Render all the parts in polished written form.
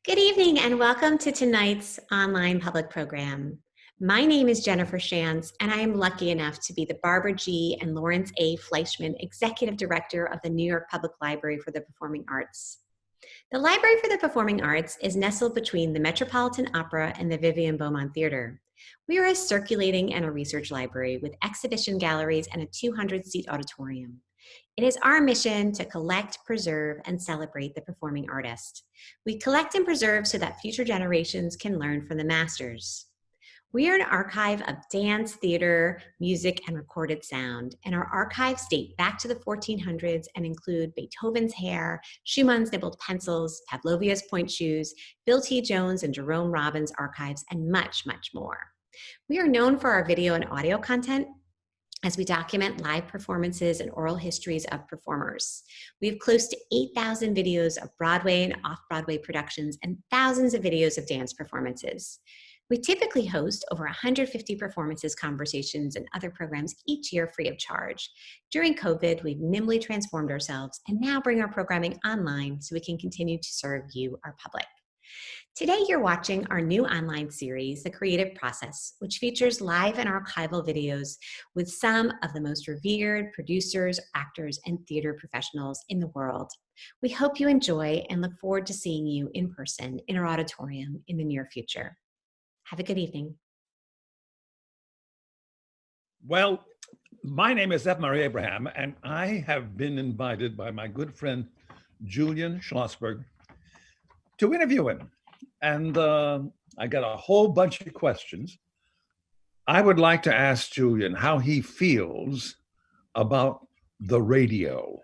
Good evening and welcome to tonight's online public program. My name is Jennifer Shantz, and I am lucky enough to be the Barbara G. and Lawrence A. Fleischman Executive Director of the New York Public Library for the Performing Arts. The Library for the Performing Arts is nestled between the Metropolitan Opera and the Vivian Beaumont Theater. We are a circulating and a research library with exhibition galleries and a 200-seat auditorium. It is our mission to collect, preserve, and celebrate the performing artist. We collect and preserve so that future generations can learn from the masters. We are an archive of dance, theater, music, and recorded sound, and our archives date back to the 1400s and include Beethoven's hair, Schumann's nibbled pencils, Pavlovia's point shoes, Bill T. Jones and Jerome Robbins' archives, and much, much more. We are known for our video and audio content, as we document live performances and oral histories of performers. We have close to 8,000 videos of Broadway and off-Broadway productions and thousands of videos of dance performances. We typically host over 150 performances, conversations, and other programs each year free of charge. During COVID, we've nimbly transformed ourselves and now bring our programming online so we can continue to serve you, our public. Today, you're watching our new online series, The Creative Process, which features live and archival videos with some of the most revered producers, actors, and theater professionals in the world. We hope you enjoy and look forward to seeing you in person in our auditorium in the near future. Have a good evening. Well, my name is F. Murray Abraham, and I have been invited by my good friend, Julian Schlossberg, to interview him. And I got a whole bunch of questions. I would like to ask Julian how he feels about the radio.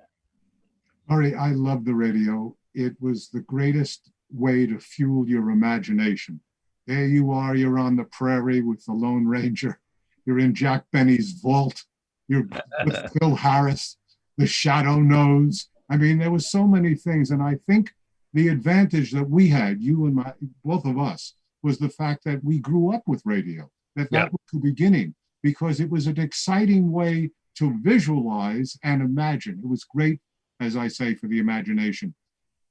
Murray, I love the radio. It was the greatest way to fuel your imagination. There you are, you're on the prairie with the Lone Ranger. You're in Jack Benny's vault. You're with Phil Harris, the Shadow Knows. I mean, there was so many things. And I think the advantage that we had, you and both of us, was the fact that we grew up with radio, that was the beginning, because it was an exciting way to visualize and imagine. It was great, as I say, for the imagination.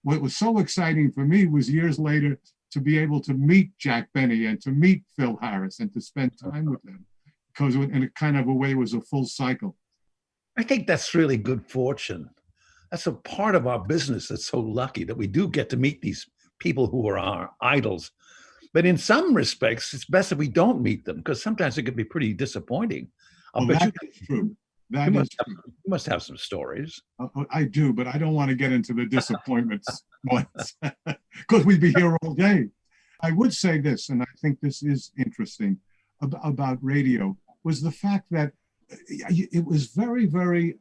What was so exciting for me was years later to be able to meet Jack Benny and to meet Phil Harris and to spend time with them, because in a kind of a way it was a full cycle. I think that's really good fortune. That's a part of our business that's so lucky that we do get to meet these people who are our idols. But in some respects, it's best if we don't meet them, because sometimes it can be pretty disappointing. That is true. You must have some stories. I do, but I don't want to get into the disappointments ones, because we'd be here all day. I would say this, and I think this is interesting about radio, was the fact that it was very, very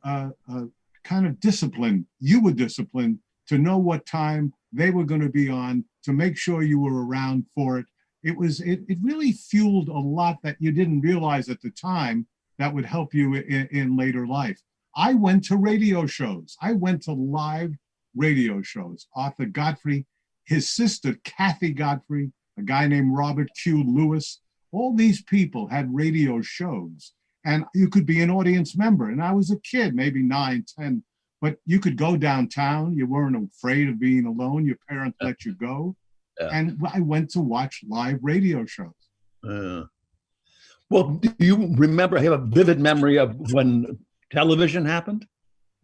kind of disciplined. You were disciplined to know what time they were going to be on, to make sure you were around for it. It really fueled a lot that you didn't realize at the time that would help you in later life. I went to radio shows. I went to live radio shows. Arthur Godfrey, his sister, Kathy Godfrey, a guy named Robert Q. Lewis, all these people had radio shows. And you could be an audience member. And I was a kid, maybe 9, 10, but you could go downtown. You weren't afraid of being alone. Your parents let you go. Yeah. And I went to watch live radio shows. Well, do you remember, have a vivid memory of when television happened?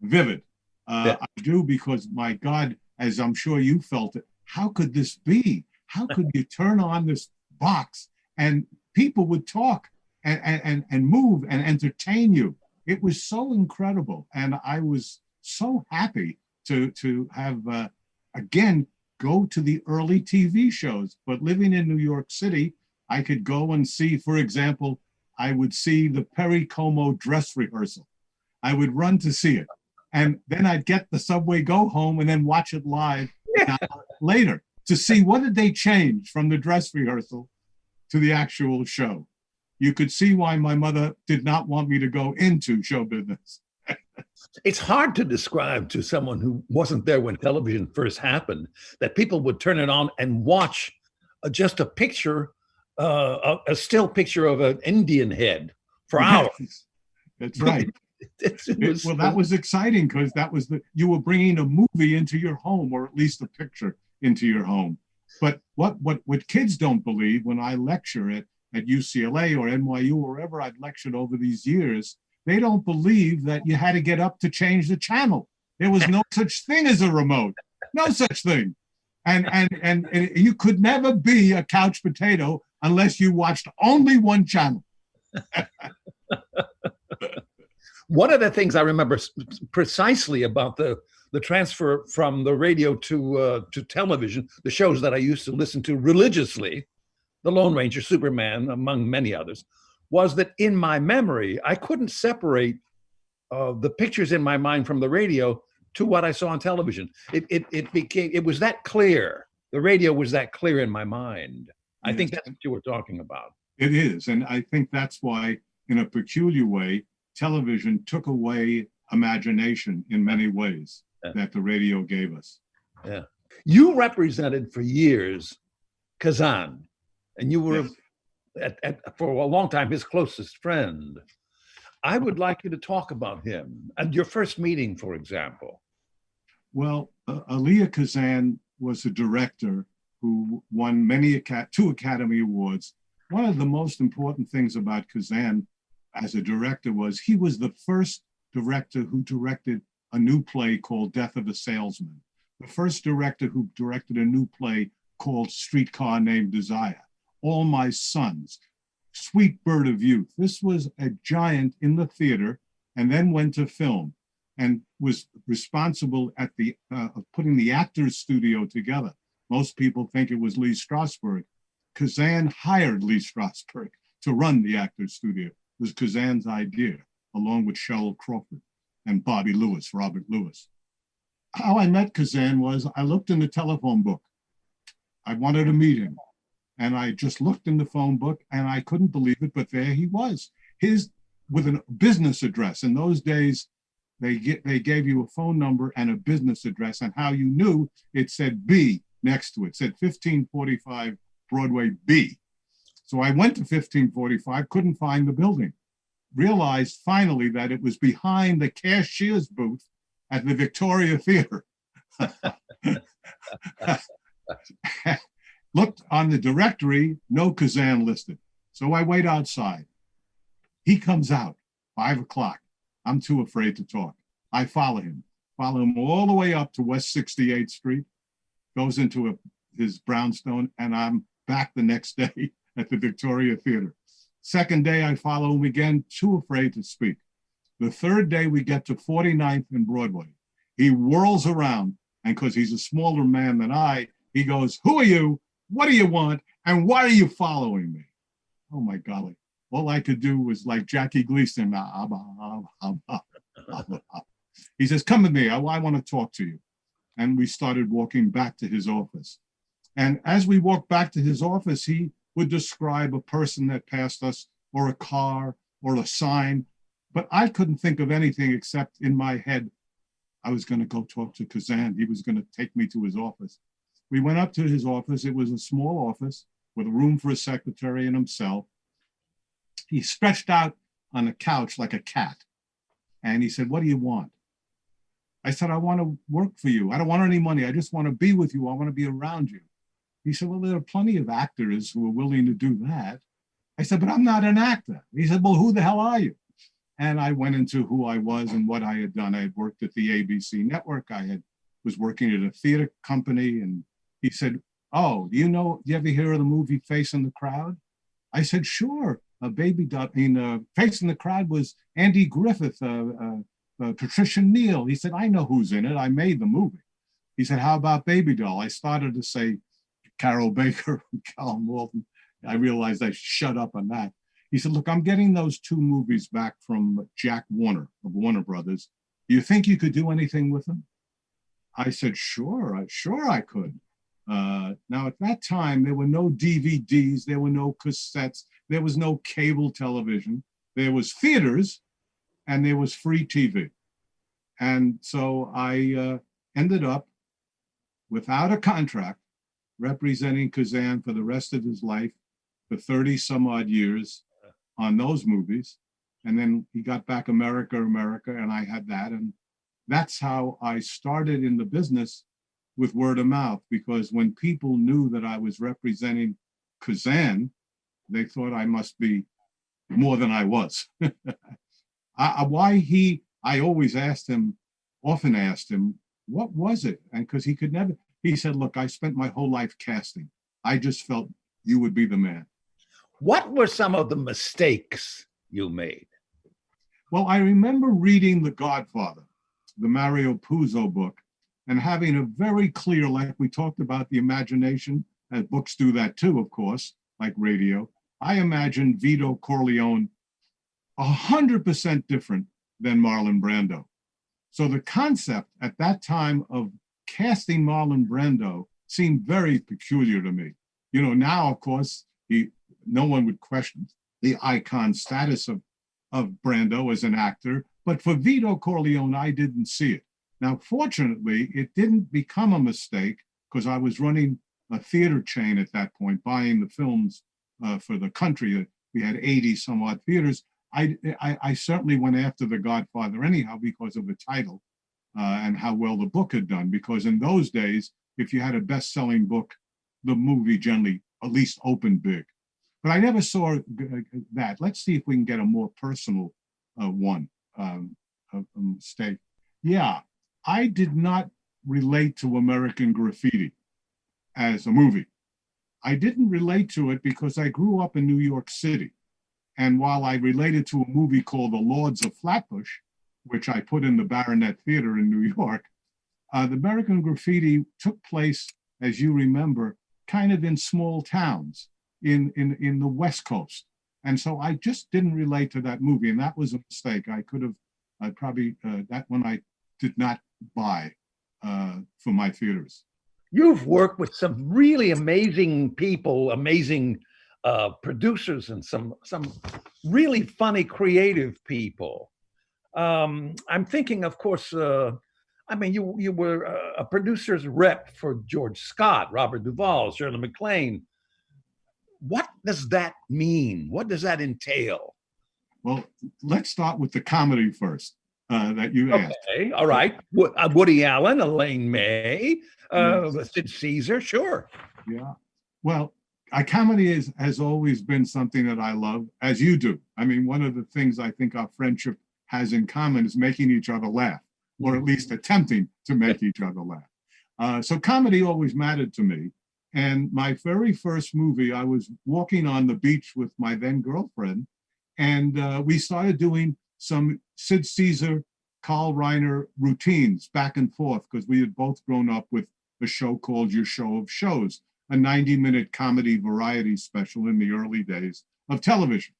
Vivid. I do, because my God, as I'm sure you felt it, how could this be? How could you turn on this box and people would talk and move and entertain you? It was so incredible. And I was so happy to have, again, go to the early TV shows. But living in New York City, I could go and see, for example, I would see the Perry Como dress rehearsal. I would run to see it. And then I'd get the subway, go home, and then watch it live later to see what did they change from the dress rehearsal to the actual show. You could see why my mother did not want me to go into show business. It's hard to describe to someone who wasn't there when television first happened, that people would turn it on and watch just a picture, a still picture of an Indian head for hours. That's right. Well, that was exciting because that was you were bringing a movie into your home, or at least a picture into your home. But what kids don't believe when I lecture at UCLA or NYU or wherever I've lectured over these years, they don't believe that you had to get up to change the channel. There was no such thing as a remote, no such thing. And you could never be a couch potato unless you watched only one channel. One of the things I remember precisely about the transfer from the radio to television, the shows that I used to listen to religiously, The Lone Ranger, Superman, among many others, was that in my memory, I couldn't separate the pictures in my mind from the radio to what I saw on television. It was that clear. The radio was that clear in my mind. I think that's what you were talking about. It is, and I think that's why, in a peculiar way, television took away imagination in many ways that the radio gave us. Yeah. You represented for years Kazan, and you were for a long time his closest friend. I would like you to talk about him and your first meeting, for example. Well, Elia Kazan was a director who won two Academy Awards. One of the most important things about Kazan as a director was he was the first director who directed a new play called Death of a Salesman, the first director who directed a new play called Streetcar Named Desire, All My Sons, Sweet Bird of Youth. This was a giant in the theater and then went to film and was responsible at of putting the Actors Studio together. Most people think it was Lee Strasberg. Kazan hired Lee Strasberg to run the Actors Studio. It was Kazan's idea, along with Cheryl Crawford and Bobby Lewis, Robert Lewis. How I met Kazan was I looked in the telephone book. I wanted to meet him. And I just looked in the phone book and I couldn't believe it, but there he was. With a business address. In those days, they gave you a phone number and a business address, and how you knew it said B next to it. It said 1545 Broadway B. So I went to 1545, couldn't find the building. Realized finally that it was behind the cashier's booth at the Victoria Theater. Looked on the directory, no Kazan listed. So I wait outside. He comes out, 5 o'clock. I'm too afraid to talk. I follow him all the way up to West 68th Street, goes into his brownstone, and I'm back the next day at the Victoria Theater. Second day, I follow him again, too afraid to speak. The third day, we get to 49th and Broadway. He whirls around, and because he's a smaller man than I, he goes, "Who are you? What do you want? And why are you following me?" Oh my golly. All I could do was like Jackie Gleason. He says, "Come with me. I want to talk to you." And we started walking back to his office. And as we walked back to his office, he would describe a person that passed us or a car or a sign. But I couldn't think of anything except in my head, I was going to go talk to Kazan. He was going to take me to his office. We went up to his office. It was a small office with a room for a secretary and himself. He stretched out on a couch like a cat. And he said, "What do you want?" I said, "I want to work for you. I don't want any money. I just want to be with you. I want to be around you." He said, "Well, there are plenty of actors who are willing to do that." I said, "But I'm not an actor." He said, "Well, who the hell are you?" And I went into who I was and what I had done. I had worked at the ABC network. Was working at a theater company. And he said, "Oh, do you ever hear of the movie Face in the Crowd?" I said, "Sure. Face in the Crowd was Andy Griffith, Patricia Neal." He said, "I know who's in it. I made the movie." He said, "How about Baby Doll?" I started to say Carol Baker and Callum Walton. I realized I should shut up on that. He said, "Look, I'm getting those 2 movies back from Jack Warner of Warner Brothers. Do you think you could do anything with them?" I said, sure I could. Now, at that time, there were no DVDs, there were no cassettes, there was no cable television. There was theaters, and there was free TV. And so I ended up, without a contract, representing Kazan for the rest of his life for 30 some odd years on those movies. And then he got back America, and I had that. And that's how I started in the business with word of mouth, because when people knew that I was representing Kazan, they thought I must be more than I was. I always often asked him, what was it? And because he could never, he said, look, I spent my whole life casting. I just felt you would be the man. What were some of the mistakes you made? Well, I remember reading The Godfather, the Mario Puzo book, and having a very clear, like we talked about the imagination, as books do that too, of course, like radio. I imagined Vito Corleone 100% different than Marlon Brando. So the concept at that time of casting Marlon Brando seemed very peculiar to me. You know, now, of course, no one would question the icon status of Brando as an actor, but for Vito Corleone, I didn't see it. Now, fortunately, it didn't become a mistake because I was running a theater chain at that point, buying the films for the country. We had 80 some odd theaters. I certainly went after The Godfather anyhow because of the title and how well the book had done. Because in those days, if you had a best-selling book, the movie generally at least opened big. But I never saw that. Let's see if we can get a more personal one, a mistake. Yeah, I did not relate to American Graffiti as a movie. I didn't relate to it because I grew up in New York City. And while I related to a movie called The Lords of Flatbush, which I put in the Baronet Theater in New York, the American Graffiti took place, as you remember, kind of in small towns in the West Coast. And so I just didn't relate to that movie. And that was a mistake. I could have probably, that one I did not buy for my theaters. You've worked with some really amazing people, amazing producers, and some really funny, creative people. I'm thinking, of course, I mean, you were a producer's rep for George Scott, Robert Duvall, Shirley MacLaine. What does that mean? What does that entail? Well, let's start with the comedy first that you asked. Okay, all right. Woody Allen, Elaine May, Yes. Sid Caesar, sure. Yeah. Well, comedy has always been something that I love, as you do. I mean, one of the things I think our friendship has in common is making each other laugh, or at least attempting to make each other laugh. So comedy always mattered to me. And my very first movie, I was walking on the beach with my then girlfriend, and we started doing some Sid Caesar, Carl Reiner routines back and forth, because we had both grown up with a show called Your Show of Shows, a 90-minute comedy variety special in the early days of television.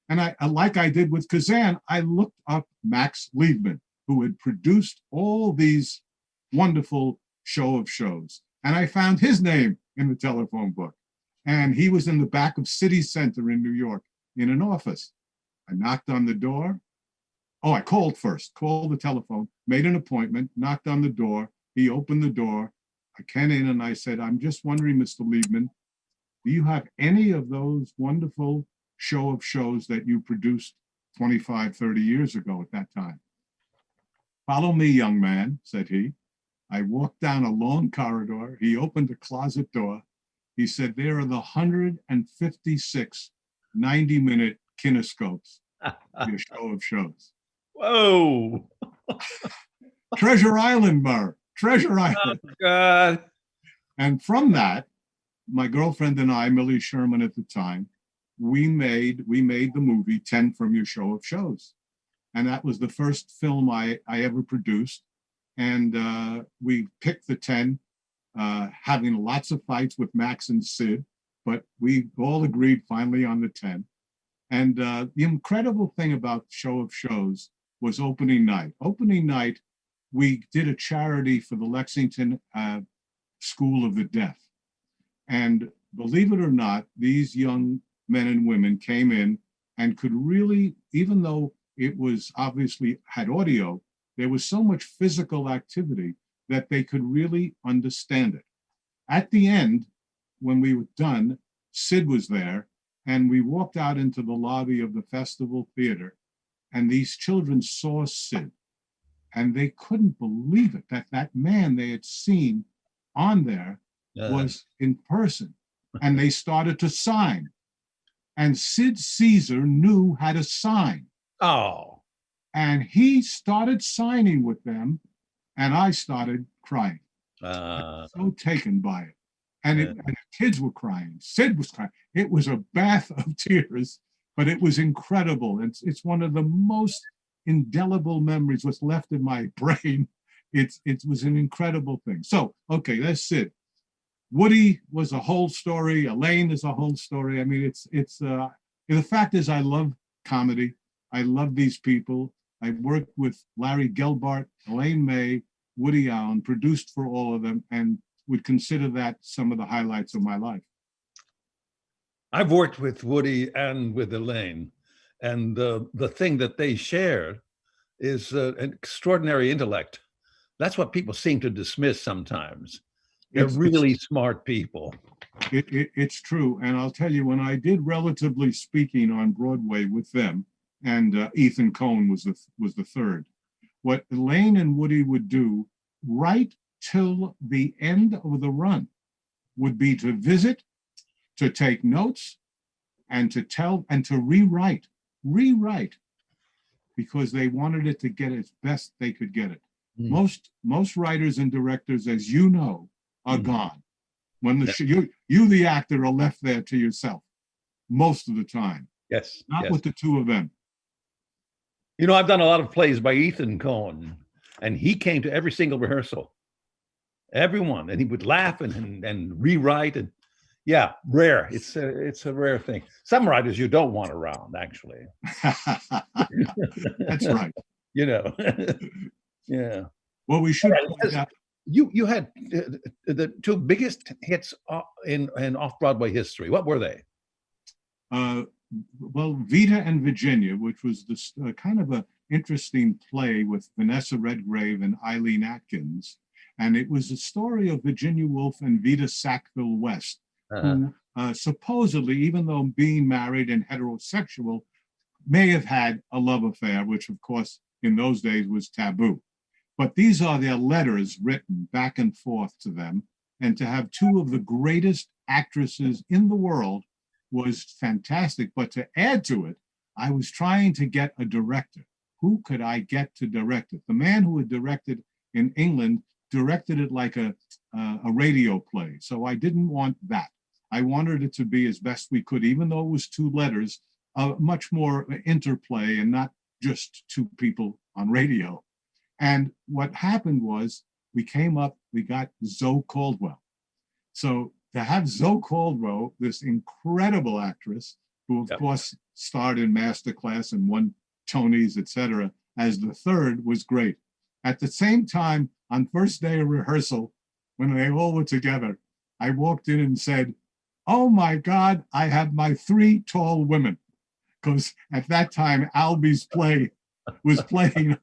And I, like I did with Kazan, I looked up Max Liebman, who had produced all these wonderful Show of Shows. And I found his name in the telephone book. And he was in the back of City Center in New York in an office. I knocked on the door. Oh, I called first, called the telephone, made an appointment, knocked on the door. He opened the door. I came in and I said, I'm just wondering, Mr. Liebman, do you have any of those wonderful Show of Shows that you produced 25, 30 years ago at that time? Follow me, young man, said he. I walked down a long corridor. He opened a closet door. He said, there are the 156 90-minute kinescopes, your Show of Shows. Whoa. Treasure Island, Murr. Treasure Island. Oh, God. And from that, my girlfriend and I, Millie Sherman at the time, we made the movie 10 from Your Show of Shows. And that was the first film I ever produced. And we picked the 10, having lots of fights with Max and Sid, but we all agreed finally on the 10. And the incredible thing about Show of Shows was opening night. Opening night, we did a charity for the Lexington School of the Deaf. And believe it or not, these young men and women came in and could really, even though it was obviously had audio, there was so much physical activity that they could really understand it. At the end, when we were done, Sid was there, and we walked out into the lobby of the Festival Theater, and these children saw Sid, and they couldn't believe it, that man they had seen on there was in person, and they started to sign. And Sid Caesar knew how to sign. Oh. And he started signing with them, and I started crying. So taken by it. And the kids were crying. Sid was crying. It was a bath of tears, but it was incredible. It's one of the most indelible memories what's left in my brain. It was an incredible thing. So, okay, that's Sid. Woody was a whole story. Elaine is a whole story. I mean, the fact is I love comedy. I love these people. I worked with Larry Gelbart, Elaine May, Woody Allen, produced for all of them, and would consider that some of the highlights of my life. I've worked with Woody and with Elaine, and the thing that they share is an extraordinary intellect. That's what people seem to dismiss sometimes. They're really smart people. It's true. And I'll tell you, when I did Relatively Speaking on Broadway with them, and Ethan Coen was the third, what Elaine and Woody would do right till the end of the run would be to visit, to take notes, and to tell, and to rewrite, because they wanted it to get as best they could get it. Most writers and directors, as you know, are gone. When you, the actor, are left there to yourself most of the time. Yes. Not with the two of them. You know, I've done a lot of plays by Ethan Coen, and he came to every single rehearsal. Everyone, and he would laugh and rewrite, and yeah, rare. It's a rare thing. Some writers you don't want around, actually. That's right. You know, yeah. Well, we should. You had the two biggest hits in off-Broadway history. What were they? Well, Vita and Virginia, which was this kind of an interesting play with Vanessa Redgrave and Eileen Atkins. And it was a story of Virginia Woolf and Vita Sackville West, who supposedly, even though being married and heterosexual, may have had a love affair, which of course in those days was taboo. But these are their letters written back and forth to them. And to have two of the greatest actresses in the world was fantastic. But to add to it, I was trying to get a director. Who could I get to direct it? The man who had directed in England directed it like a radio play. So I didn't want that. I wanted it to be as best we could, even though it was two letters, much more interplay and not just two people on radio. And what happened was we got Zoe Caldwell. So to have Zoe Caldwell, this incredible actress, who of course starred in Masterclass and won Tonys, etc., as the third was great. At the same time, on first day of rehearsal, when they all were together, I walked in and said, "Oh my God, I have my three tall women." Because at that time, Albie's play was playing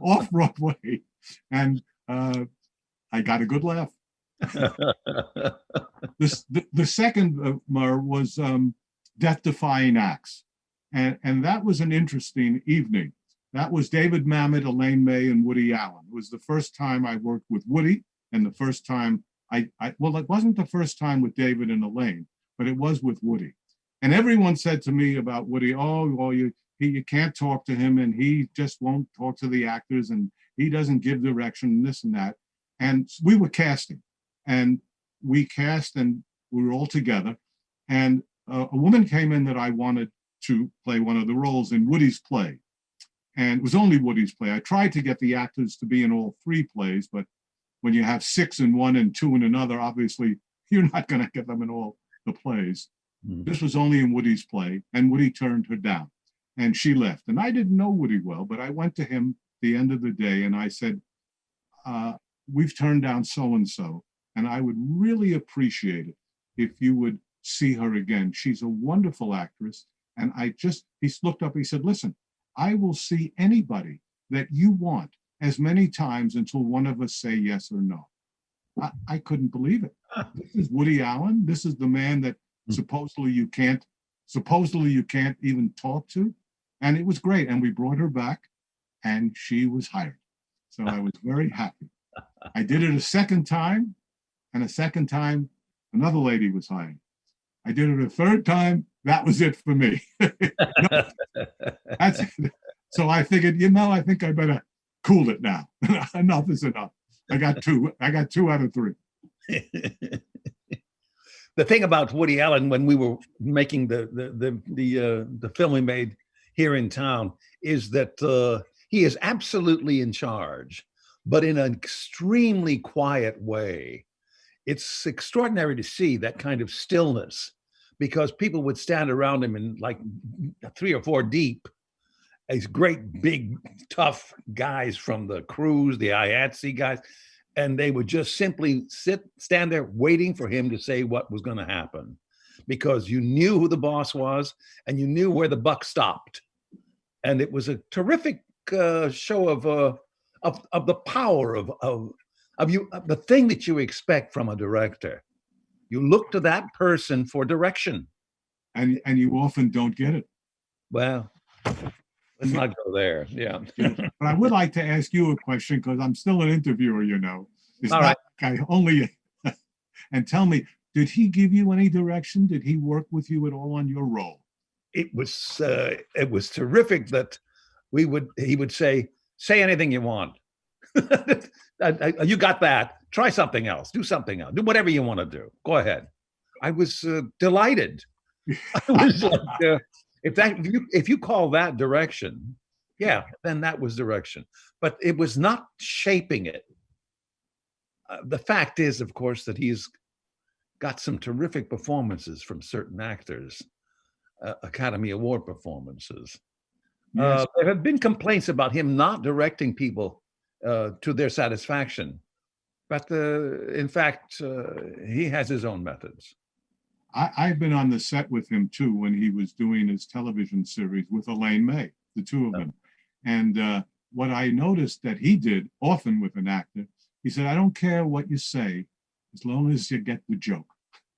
off Broadway, and I got a good laugh. The second was Death Defying Acts, and that was an interesting evening. That was David Mamet, Elaine May, and Woody Allen. It was the first time I worked with Woody, and the first time well, it wasn't the first time with David and Elaine, but it was with Woody. And everyone said to me about Woody, "Oh, well, you can't talk to him, and he just won't talk to the actors, and he doesn't give direction, and this and that." And we were casting, and we cast, and we were all together. And a woman came in that I wanted to play one of the roles in Woody's play. And it was only Woody's play. I tried to get the actors to be in all three plays, but when you have 6 in one and 2 in another, obviously you're not going to get them in all the plays. This was only in Woody's play, and Woody turned her down, and she left. And I didn't know Woody well, but I went to him at the end of the day, and I said, "We've turned down so-and-so, and I would really appreciate it if you would see her again. She's a wonderful actress." And he looked up, he said, "Listen, I will see anybody that you want as many times until one of us say yes or no." I couldn't believe it. This is Woody Allen. This is the man that supposedly you can't even talk to. And it was great. And we brought her back, and she was hired. So I was very happy. I did it a second time, And a second time, another lady was hired. I did it a third time. That was it for me. No, that's it. So I figured, I think I better cool it now. Enough is enough. I got two out of three. The thing about Woody Allen, when we were making the film we made here in town, is that he is absolutely in charge, but in an extremely quiet way. It's extraordinary to see that kind of stillness, because people would stand around him in like 3 or 4 deep, these great big tough guys from the crews, the IATSE guys, and they would just simply stand there waiting for him to say what was going to happen, because you knew who the boss was and you knew where the buck stopped. And it was a terrific show of the power of the thing that you expect from a director. You look to that person for direction. And you often don't get it. Well, let's not go there. Yeah. But I would like to ask you a question, because I'm still an interviewer, It's All not right. like I only, and tell me, did he give you any direction? Did he work with you at all on your role? It was terrific that he would say anything you want. You got that. Try something else. Do something else. Do whatever you want to do. Go ahead. I was delighted. I was like, if you call that direction, yeah, then that was direction. But it was not shaping it. The fact is, of course, that he's got some terrific performances from certain actors, Academy Award performances. Yes. There have been complaints about him not directing people to their satisfaction. But in fact, he has his own methods. I've been on the set with him too when he was doing his television series with Elaine May, the two of them. And what I noticed that he did often with an actor, he said, I don't care what you say, as long as you get the joke.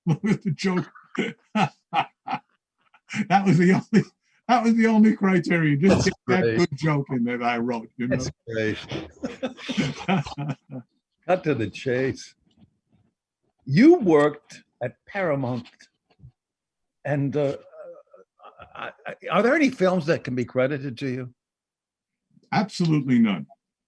The joke. That was the only criteria. Just get that good joke in that I wrote. That's great. Cut to the chase. You worked at Paramount, and are there any films that can be credited to you? Absolutely none.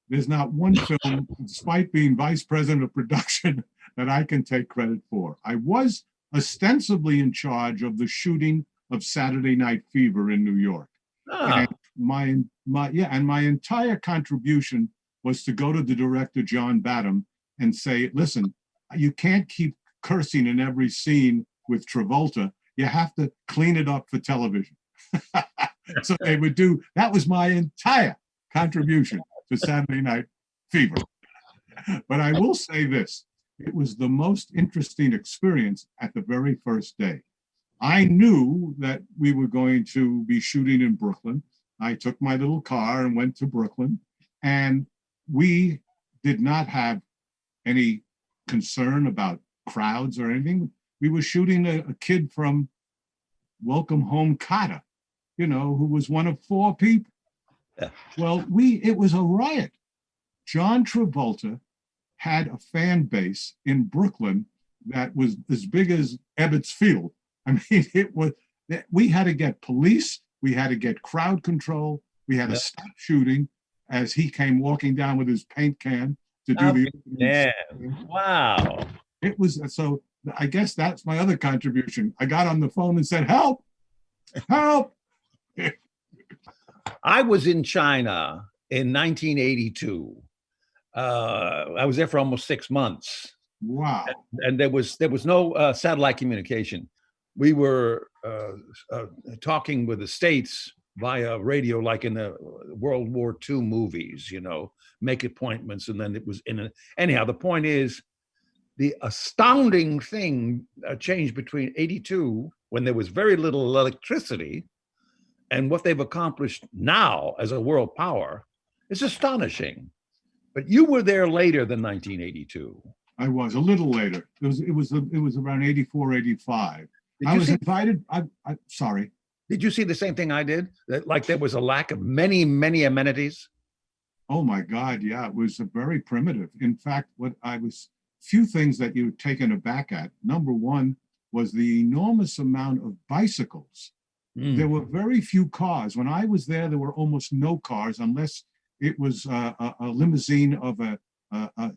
There's not one film, despite being vice president of production, that I can take credit for. I was ostensibly in charge of the shooting of Saturday Night Fever in New York. Ah. And my entire contribution was to go to the director, John Badham, and say, listen, you can't keep cursing in every scene with Travolta. You have to clean it up for television. So they would do, that was my entire contribution to Saturday Night Fever. But I will say this, it was the most interesting experience at the very first day. I knew that we were going to be shooting in Brooklyn. I took my little car and went to Brooklyn, and we did not have any concern about crowds or anything. We were shooting a kid from Welcome Home Kotter, who was one of 4 people. Yeah. Well, it was a riot. John Travolta had a fan base in Brooklyn that was as big as Ebbets Field. I mean, we had to get police, we had to get crowd control, we had to stop shooting as he came walking down with his paint can to do the. Yeah. Wow. It was, so I guess that's my other contribution. I got on the phone and said, help, help. I was in China in 1982. I was there for almost 6 months. Wow. And there was no satellite communication. We were talking with the States via radio, like in the World War II movies, make appointments. And then it was anyhow, the point is, the astounding thing changed between 82, when there was very little electricity, and what they've accomplished now as a world power is astonishing. But you were there later than 1982. I was a little later. It was around 84, 85. I was invited. Sorry. Did you see the same thing I did? That, like, there was a lack of many, many amenities? Oh my God, yeah, it was very primitive. In fact, what I was few things that you were taken aback at. Number one was the enormous amount of bicycles. There were very few cars. When I was there were almost no cars unless it was a limousine of a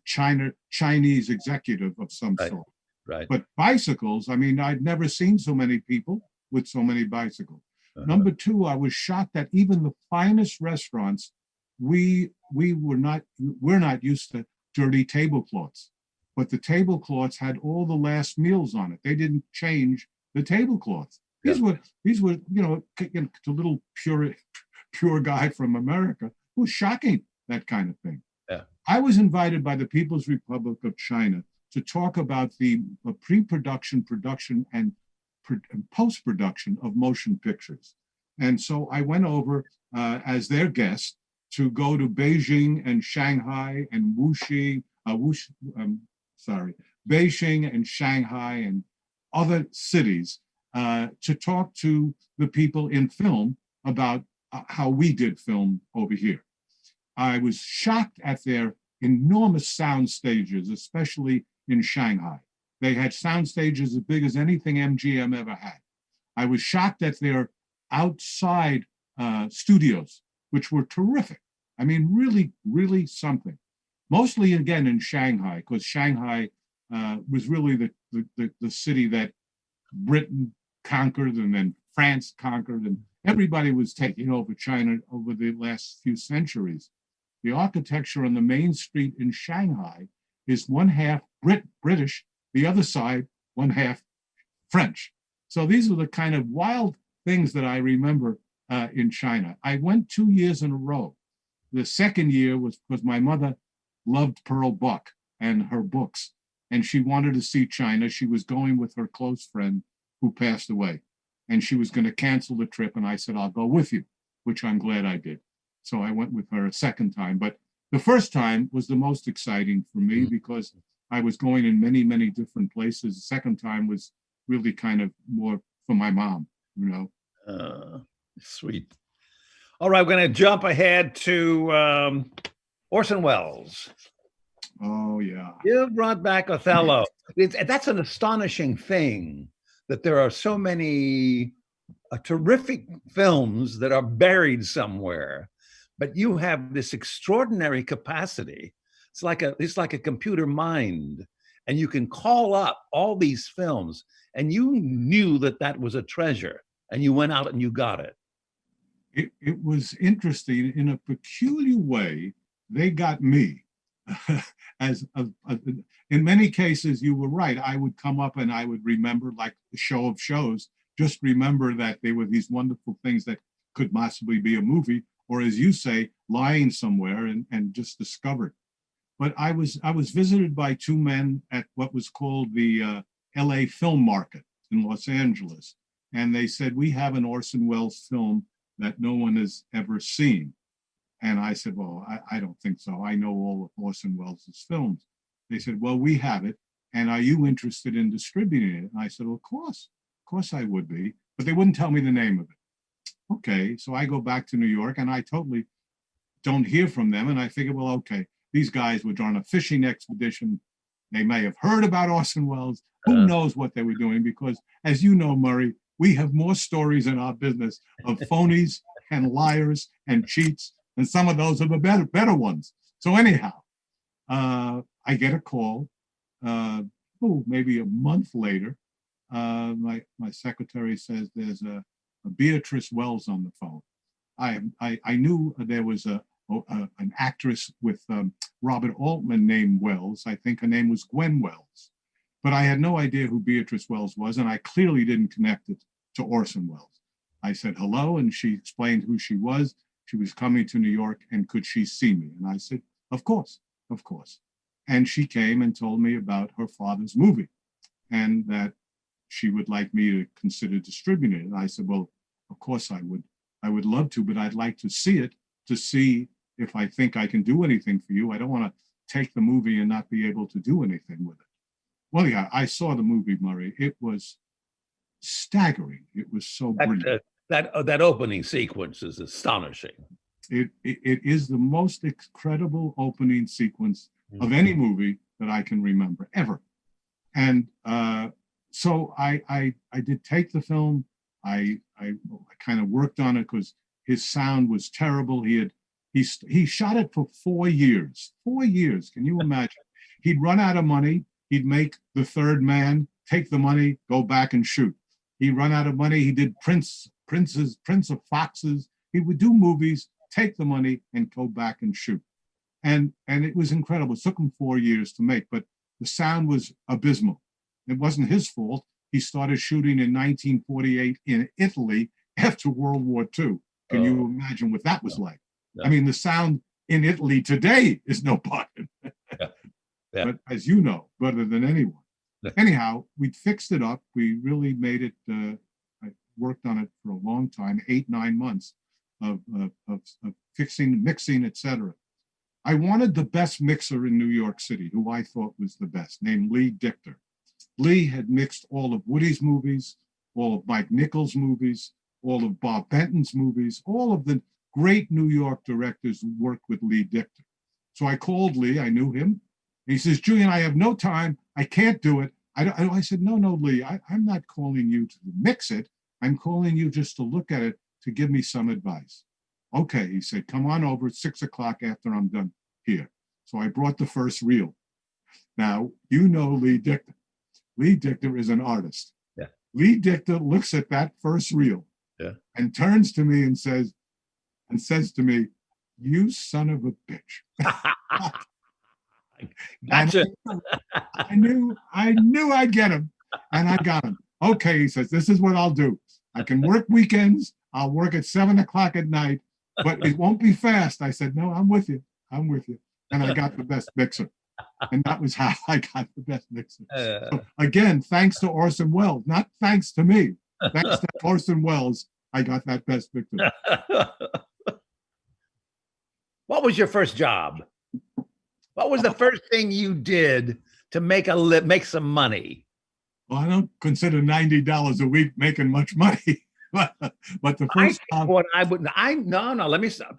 Chinese executive of some sort. Right. But bicycles, I mean, I'd never seen so many people with so many bicycles. Number two, I was shocked that even the finest restaurants, we're not used to dirty tablecloths, but the tablecloths had all the last meals on it. They didn't change the tablecloths. These were, you know, the little pure guy from America who was shocking, that kind of thing. Yeah. I was invited by the People's Republic of China to talk about the pre-production, production, and post-production of motion pictures. And so I went over as their guest to go to Beijing and Shanghai and Beijing and Shanghai and other cities to talk to the people in film about how we did film over here. I was shocked at their enormous sound stages, especially in Shanghai. They had sound stages as big as anything MGM ever had. I was shocked at their outside studios, which were terrific. I mean, really, really something. Mostly, again, in Shanghai, because Shanghai was really the city that Britain conquered and then France conquered, and everybody was taking over China over the last few centuries. The architecture on the main street in Shanghai is one half British, the other side, one half French. So these are the kind of wild things that I remember in China. I went 2 years in a row. The second year was because my mother loved Pearl Buck and her books, and she wanted to see China. She was going with her close friend who passed away, and she was going to cancel the trip, and I said, I'll go with you, which I'm glad I did. So I went with her a second time, but the first time was the most exciting for me because I was going in many, many different places. The second time was really kind of more for my mom, you know. Sweet. All right, we're going to jump ahead to Orson Welles. Oh, yeah. You brought back Othello. That's an astonishing thing that there are so many terrific films that are buried somewhere, but you have this extraordinary capacity. It's like a computer mind, and you can call up all these films, and you knew that was a treasure, and you went out and you got it. It was interesting. In a peculiar way, they got me. In many cases, you were right. I would come up and I would remember, like the show of shows, just remember that they were these wonderful things that could possibly be a movie, or as you say, lying somewhere and just discovered. But I was visited by two men at what was called the LA Film Market in Los Angeles. And they said, we have an Orson Welles film that no one has ever seen. And I said, well, I don't think so. I know all of Orson Welles' films. They said, well, we have it. And are you interested in distributing it? And I said, well, of course I would be. But they wouldn't tell me the name of it. Okay, so I go back to New York and I totally don't hear from them. And I figure, well, okay, these guys were on a fishing expedition. They may have heard about Orson Welles. Who knows what they were doing? Because as you know, Murray, we have more stories in our business of phonies and liars and cheats, and some of those are the better ones. So anyhow, I get a call, maybe a month later. My secretary says there's a Beatrice Wells on the phone. I knew there was an actress with Robert Altman named Wells. I think her name was Gwen Wells. But I had no idea who Beatrice Wells was, and I clearly didn't connect it to Orson Welles. I said hello, and she explained who she was. She was coming to New York, and could she see me? And I said, of course. And she came and told me about her father's movie, and that she would like me to consider distributing it. And I said, well, of course I would. I would love to, but I'd like to see it to see if I think I can do anything for you. I don't want to take the movie and not be able to do anything with it. Well, yeah, I saw the movie, Murray. It was staggering. It was so brilliant. That opening sequence is astonishing. It is the most incredible opening sequence of any movie that I can remember, ever. And so I did take the film. I kind of worked on it because his sound was terrible. He shot it for 4 years. 4 years, can you imagine? He'd run out of money. He'd make The Third Man, take the money, go back and shoot. He'd run out of money. He did Prince of Foxes. He would do movies, take the money, and go back and shoot. And it was incredible. It took him 4 years to make, but the sound was abysmal. It wasn't his fault. He started shooting in 1948 in Italy after World War II. Can you imagine what that was like? Yeah. I mean, the sound in Italy today is no bargain. Yeah. Yeah. But as you know, better than anyone. Yeah. Anyhow, we fixed it up. We really made it, I worked on it for a long time, 8-9 months of fixing, mixing, etc. I wanted the best mixer in New York City, who I thought was the best, named Lee Dichter. Lee had mixed all of Woody's movies, all of Mike Nichols' movies, all of Bob Benton's movies, all of the great New York directors who worked with Lee Dichter. So I called Lee, I knew him. He says, Julian, I have no time. I can't do it. I said, no, Lee, I'm not calling you to mix it. I'm calling you just to look at it, to give me some advice. Okay, he said, come on over at 6 o'clock after I'm done here. So I brought the first reel. Now, you know Lee Dichter. Lee Dichter is an artist. Yeah. Lee Dichter looks at that first reel, yeah, and turns to me and says to me, you son of a bitch. Gotcha. I knew I'd get him, and I got him. Okay, he says, this is what I'll do. I can work weekends. I'll work at 7 o'clock at night, but it won't be fast. I said, no, I'm with you. I'm with you. And I got the best mixer. And that was how I got the best mixer. So again, thanks to Orson Welles, not thanks to me. Thanks to Orson Welles, I got that best mixer. What was your first job? What was the first thing you did to make some money? Well, I don't consider $90 a week making much money. but the first job, let me stop.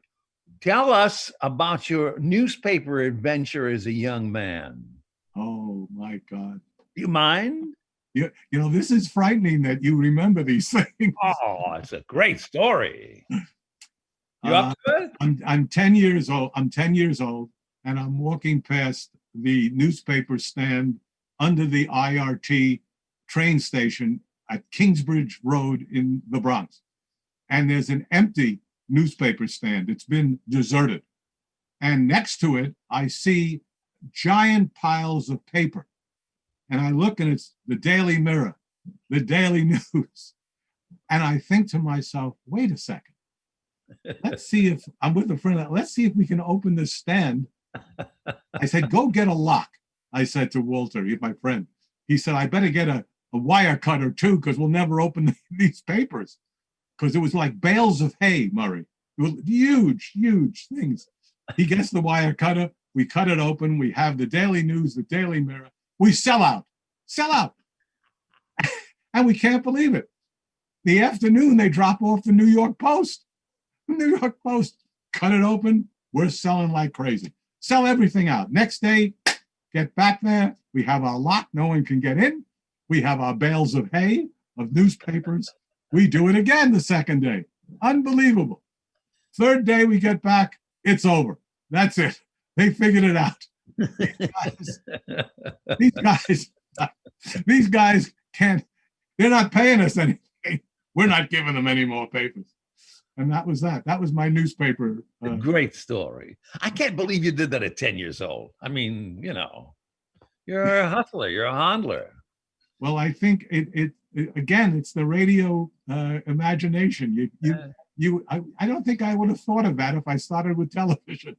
Tell us about your newspaper adventure as a young man. Oh my God. Do you mind? You know, this is frightening that you remember these things. Oh, it's a great story. You up to it? I'm 10 years old. I'm 10 years old, and I'm walking past the newspaper stand under the IRT train station at Kingsbridge Road in the Bronx. And there's an empty newspaper stand. It's been deserted. And next to it, I see giant piles of paper. And I look, and it's the Daily Mirror, the Daily News. And I think to myself, wait a second. Let's see if I'm with a friend. Let's see if we can open this stand. I said, go get a lock. I said to Walter, my friend. He said, I better get a wire cutter too, because we'll never open these papers. Because it was like bales of hay, Murray. It was huge, huge things. He gets the wire cutter. We cut it open. We have the Daily News, the Daily Mirror. We sell out. And we can't believe it. The afternoon, they drop off the New York Post. The New York Post, cut it open. We're selling like crazy. Sell everything out. Next day, get back there. We have our lock. No one can get in. We have our bales of hay, of newspapers. We do it again the second day. Unbelievable. Third day we get back, it's over. That's it. They figured it out. These guys can't, they're not paying us anything. We're not giving them any more papers. And that was that. That was my newspaper. Great story. I can't believe you did that at 10 years old. I mean, you know, you're a hustler, you're a handler. Well, I think again, it's the radio imagination. I don't think I would have thought of that if I started with television.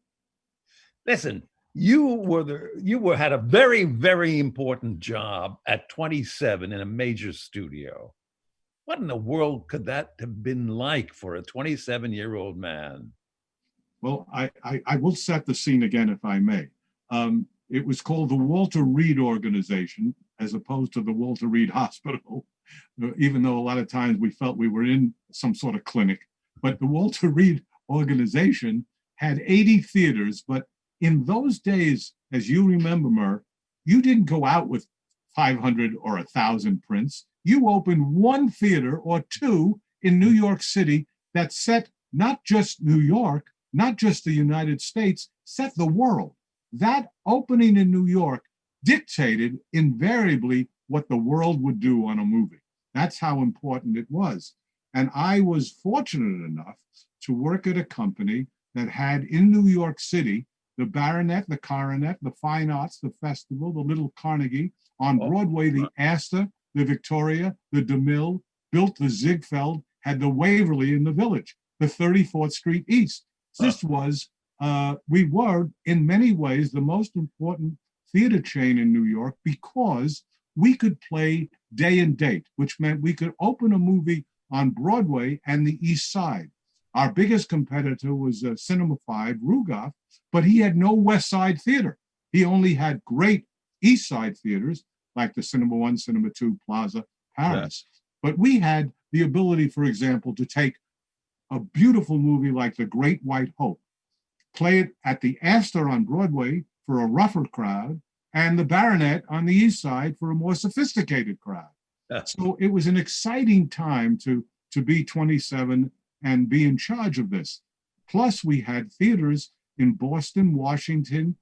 Listen, you had a very, very important job at 27 in a major studio. What in the world could that have been like for a 27-year-old man? Well, I will set the scene again, if I may. It was called the Walter Reed Organization, as opposed to the Walter Reed Hospital, even though a lot of times we felt we were in some sort of clinic. But the Walter Reed Organization had 80 theaters, but in those days, as you remember, Murr, you didn't go out with 500 or 1,000 prints. You opened one theater or two in New York City that set not just New York, not just the United States, set the world. That opening in New York dictated invariably what the world would do on a movie. That's how important it was. And I was fortunate enough to work at a company that had in New York City the Baronet, the Coronet, the Fine Arts, the Festival, the Little Carnegie, on Broadway, the Astor, the Victoria, the DeMille, built the Ziegfeld, had the Waverly in the Village, the 34th Street East. This was, we were in many ways the most important theater chain in New York because we could play day and date, which meant we could open a movie on Broadway and the East Side. Our biggest competitor was Cinema 5, Rugoff, but he had no West Side theater. He only had great East Side theaters like the Cinema 1, Cinema 2, Plaza, Paris. Yeah. But we had the ability, for example, to take a beautiful movie like The Great White Hope, play it at the Astor on Broadway for a rougher crowd, and the Baronet on the East Side for a more sophisticated crowd. Yeah. So it was an exciting time to be 27 and be in charge of this. Plus, we had theaters in Boston, Washington,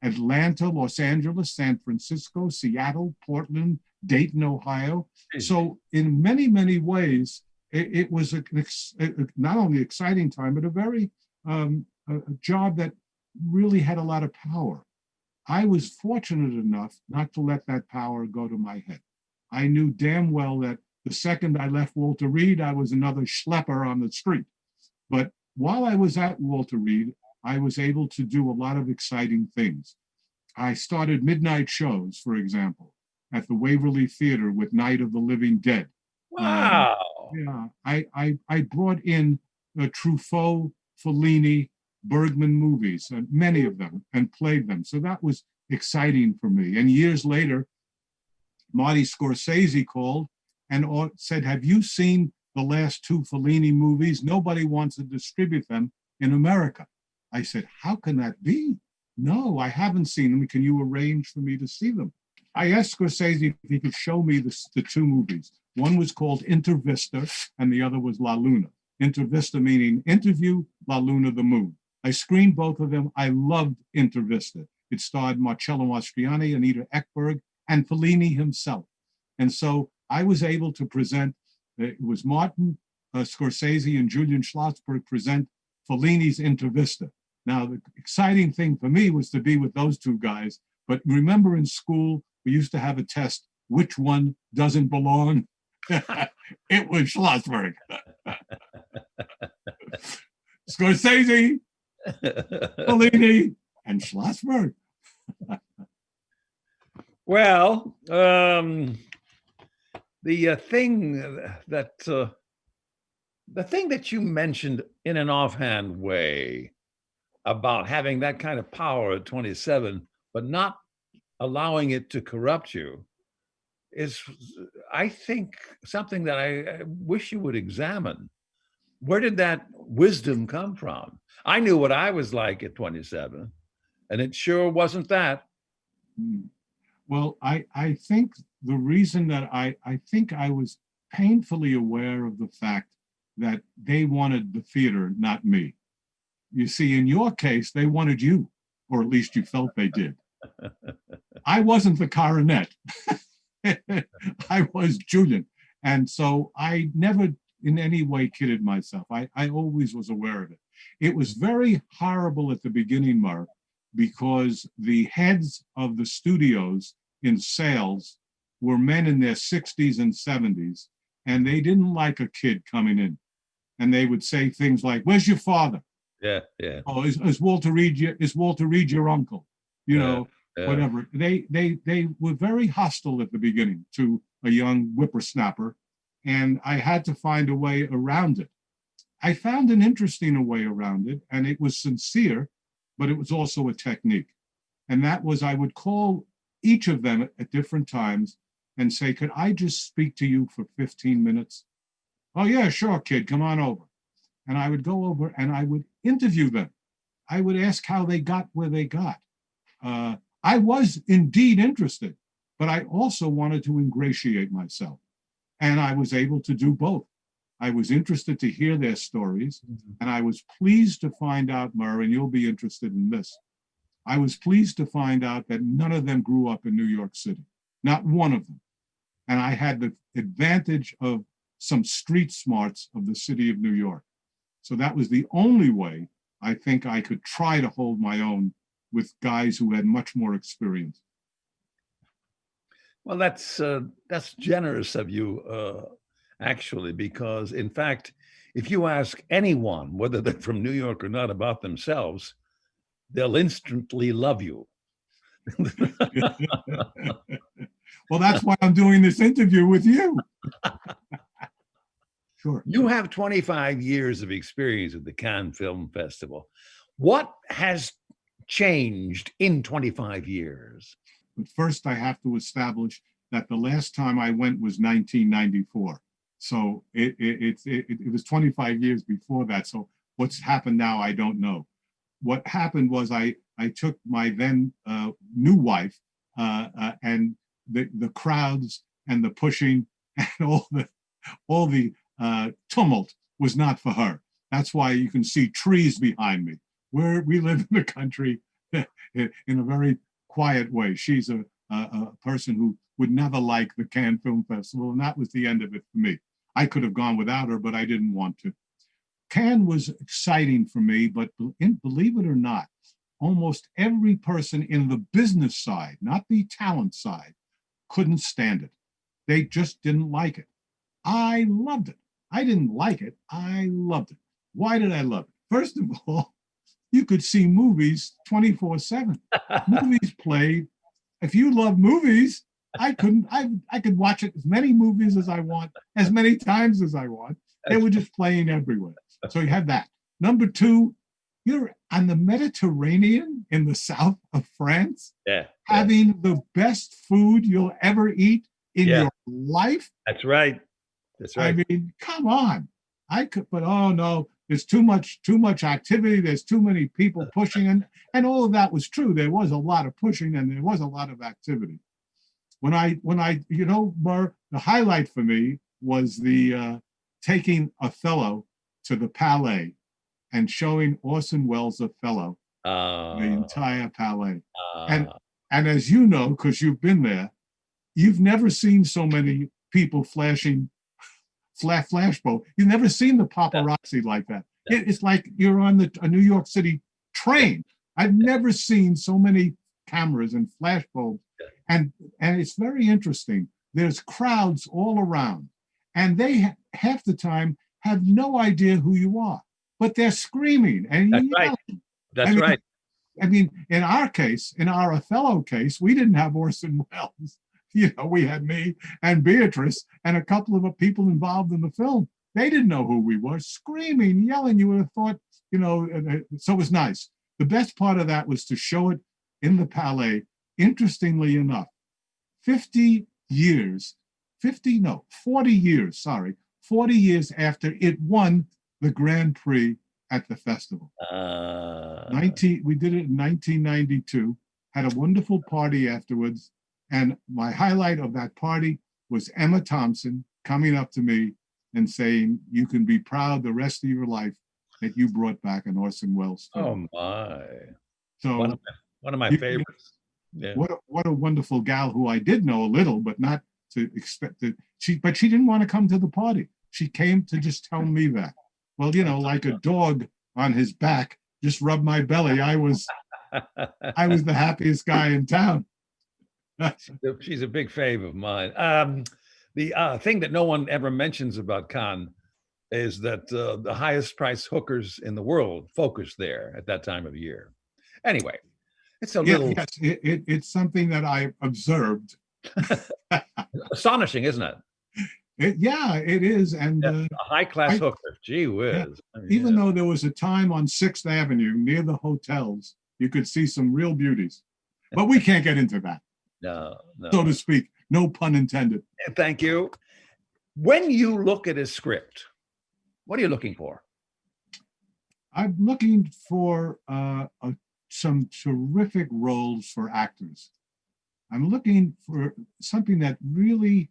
Atlanta, Los Angeles, San Francisco, Seattle, Portland, Dayton, Ohio. So in many, many ways, it was not only exciting time, but a very a job that really had a lot of power. I was fortunate enough not to let that power go to my head. I knew damn well that the second I left Walter Reed, I was another schlepper on the street. But while I was at Walter Reed, I was able to do a lot of exciting things. I started midnight shows, for example, at the Waverly Theater with Night of the Living Dead. Wow. I brought in Truffaut, Fellini, Bergman movies, many of them, and played them. So that was exciting for me. And years later, Marty Scorsese called and said, have you seen the last two Fellini movies? Nobody wants to distribute them in America. I said, how can that be? No, I haven't seen them. Can you arrange for me to see them? I asked Scorsese if he could show me the two movies. One was called Intervista and the other was La Luna. Intervista meaning interview, La Luna, the moon. I screened both of them. I loved Intervista. It starred Marcello Mastroianni, Anita Ekberg, and Fellini himself. And so I was able to present, it was Martin Scorsese and Julian Schlossberg present Fellini's Intervista. Now, the exciting thing for me was to be with those two guys. But remember in school, we used to have a test, which one doesn't belong? It was Schlossberg. Scorsese, Fellini, and Schlossberg. Well, the thing that you mentioned in an offhand way about having that kind of power at 27, but not allowing it to corrupt you, is, I think, something that I wish you would examine. Where did that wisdom come from? I knew what I was like at 27, and it sure wasn't that. Well, I think the reason that I think I was painfully aware of the fact that they wanted the theater, not me. You see, in your case, they wanted you, or at least you felt they did. I wasn't the coronet. I was Julian. And so I never in any way kidded myself. I always was aware of it. It was very horrible at the beginning, Mark, because the heads of the studios in sales were men in their 60s and 70s, and they didn't like a kid coming in. And they would say things like, "Where's your father?" Yeah, yeah. "Oh, is Walter Reed your uncle?" You know, whatever. They were very hostile at the beginning to a young whippersnapper, and I had to find a way around it. I found an interesting way around it, and it was sincere, but it was also a technique. And that was, I would call each of them at different times and say, "Could I just speak to you for 15 minutes? "Oh yeah, sure, kid, come on over." And I would go over and I would interview them. I would ask how they got where they got. I was indeed interested, but I also wanted to ingratiate myself. And I was able to do both. I was interested to hear their stories, and I was pleased to find out, Murr, and you'll be interested in this. I was pleased to find out that none of them grew up in New York City, not one of them. And I had the advantage of some street smarts of the city of New York. So that was the only way I think I could try to hold my own with guys who had much more experience. Well, that's generous of you, actually, because in fact, if you ask anyone, whether they're from New York or not, about themselves, they'll instantly love you. Well, that's why I'm doing this interview with you. Sure. You have 25 years of experience at the Cannes Film Festival. What has changed in 25 years? But first, I have to establish that the last time I went was 1994. So it was 25 years before that. So what's happened now, I don't know. What happened was I took my then new wife, and the crowds and the pushing and all the tumult was not for her. That's why you can see trees behind me. We live in the country in a very quiet way. She's a person who would never like the Cannes Film Festival, and that was the end of it for me. I could have gone without her, but I didn't want to. Cannes was exciting for me, but believe it or not, almost every person in the business side, not the talent side, couldn't stand it. They just didn't like it. I loved it. I didn't like it. I loved it. Why did I love it? First of all, you could see movies 24/7. Movies played. If you love movies, I could watch it as many movies as I want, as many times as I want. They were just playing everywhere. So you have that. Number two, you're on the Mediterranean in the south of France, having the best food you'll ever eat in your life. That's right. That's right. I mean, come on. But oh no, there's too much activity. There's too many people pushing, and all of that was true. There was a lot of pushing and there was a lot of activity. When I Murr, the highlight for me was the taking Othello to the Palais and showing Orson Welles Othello, the entire Palais. And as you know, because you've been there, you've never seen so many people flashing flashbulb. You've never seen the paparazzi like that. It's like you're on a New York City train. I've never seen so many cameras and flashbulbs. And it's very interesting. There's crowds all around, and they half the time have no idea who you are, but they're screaming and That's yelling. right. That's right. I mean, in our case, in our Othello case, we didn't have Orson Welles. We had me and Beatrice and a couple of the people involved in the film. They didn't know who we were, screaming, yelling. You would have thought, so it was nice. The best part of that was to show it in the Palais. Interestingly enough, 40 years after it won the Grand Prix at the festival. We did it in 1992, had a wonderful party afterwards. And my highlight of that party was Emma Thompson coming up to me and saying, you can be proud the rest of your life that you brought back an Orson Welles film. Oh my. So one of my favorites. Yeah. What a wonderful gal who I did know a little, but not to expect that but she didn't want to come to the party. She came to just tell me that. Well, like a dog on his back, just rub my belly. I was the happiest guy in town. She's a big fave of mine. The thing that no one ever mentions about Cannes is that the highest priced hookers in the world focus there at that time of year. Anyway, it's a little... Yes, it's something that I observed. Astonishing, isn't it? It is. And a high-class hooker, gee whiz. Yeah. Even though there was a time on 6th Avenue near the hotels, you could see some real beauties. But we can't get into that. No. So to speak, no pun intended. Thank you. When you look at a script, what are you looking for? I'm looking for some terrific roles for actors. I'm looking for something that really